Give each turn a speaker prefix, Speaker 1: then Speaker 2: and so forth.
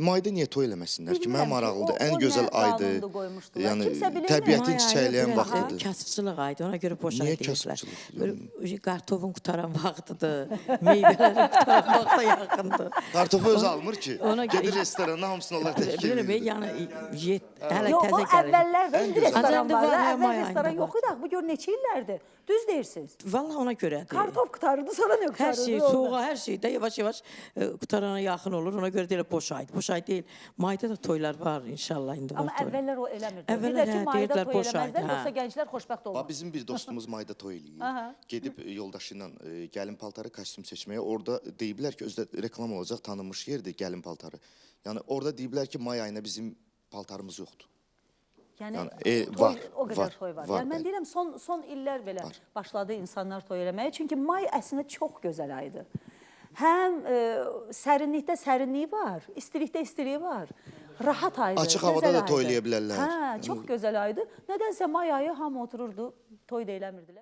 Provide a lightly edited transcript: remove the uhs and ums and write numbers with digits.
Speaker 1: Mayda niyə toy eləməsinlər ki? Mənə
Speaker 2: Bilmirəm ki,
Speaker 1: maraqlıdır.
Speaker 2: o
Speaker 1: Ən
Speaker 2: nə
Speaker 1: gözəl aydır.
Speaker 2: qanunda qoymuşdular.
Speaker 1: Yəni
Speaker 2: Kimsə bilirmi?
Speaker 1: təbiətin
Speaker 3: May ayı
Speaker 1: çiçəkləyən
Speaker 3: biraz da
Speaker 1: vaxtıdır.
Speaker 3: kasıbçılıq aydı, ona görə boş ay
Speaker 1: Niyə
Speaker 3: deyirlər.
Speaker 1: kasıbçılıq?
Speaker 3: Böyle kartofun qutaran vaxtıdır, meyvələrin qutaran vaxta yaxındır.
Speaker 1: Kartofu öz almır ki.
Speaker 3: Ona görə-
Speaker 1: Gedir restorana hamısını onlar təkir
Speaker 3: Bilirəm,
Speaker 1: edir.
Speaker 3: yəni hələ
Speaker 2: Yox, o
Speaker 3: təzə gəlir.
Speaker 2: əvvəllər də indi restoran
Speaker 3: Ancaq
Speaker 2: var.
Speaker 3: var,
Speaker 2: Əvvəl
Speaker 3: may
Speaker 2: restoran
Speaker 3: ayında
Speaker 2: yox idi. Bu gör neçə illərdir. Düz deyirsiniz.
Speaker 3: Vallahi ona görədir.
Speaker 2: Kartof qutarırdı, sonra nə
Speaker 3: Hər
Speaker 2: qutarırdı?
Speaker 3: şey,
Speaker 2: orada?
Speaker 3: soğuğa, hər şey də yavaş-yavaş qutarana yaxın olur. Ona görə deyirlər boş aydır. Boş ay deyil. Mayda da toylar var inşallah indi
Speaker 2: Amma
Speaker 3: var toy.
Speaker 2: əvvəllər o eləmirdi.
Speaker 3: Əvvəllər,
Speaker 2: Deyirlər ki,
Speaker 3: hə,
Speaker 2: mayda
Speaker 3: deyirdilər,
Speaker 2: toy
Speaker 3: boş aydı,
Speaker 2: eləməzlər,
Speaker 3: hə.
Speaker 2: yoxsa gənclər xoşbəxt olmaz.
Speaker 1: Bizim bir dostumuz mayda toy eləyir.
Speaker 2: Aha.
Speaker 1: Gedib yoldaşı ilə gəlin paltarı kostyum seçməyə. Orada deyiblər ki, özdə reklam olacaq, tanınmış yerdir gəlin paltarı. Yəni orada deyiblər ki, may ayına bizim paltarımız yoxdur.
Speaker 2: Yəni
Speaker 1: Yəni,
Speaker 2: toy,
Speaker 1: var,
Speaker 2: o qədər
Speaker 1: var,
Speaker 2: toy var.
Speaker 1: var,
Speaker 2: Yəni mən
Speaker 1: bəli.
Speaker 2: deyirəm son illər belə başladı insanlar toy eləməyə. Çünki may əslində çox gözəl aydır. Həm sərinlikdə sərinliyi var, istilikdə istiliyi var. Rahat aydır.
Speaker 1: Açıq havada
Speaker 2: gözəl
Speaker 1: da toy
Speaker 2: aydır.
Speaker 1: eləyə bilərlər.
Speaker 2: Hə, çox gözəl aydır. Nədənsə may ayı hamı otururdu, toy da eləmirdilər.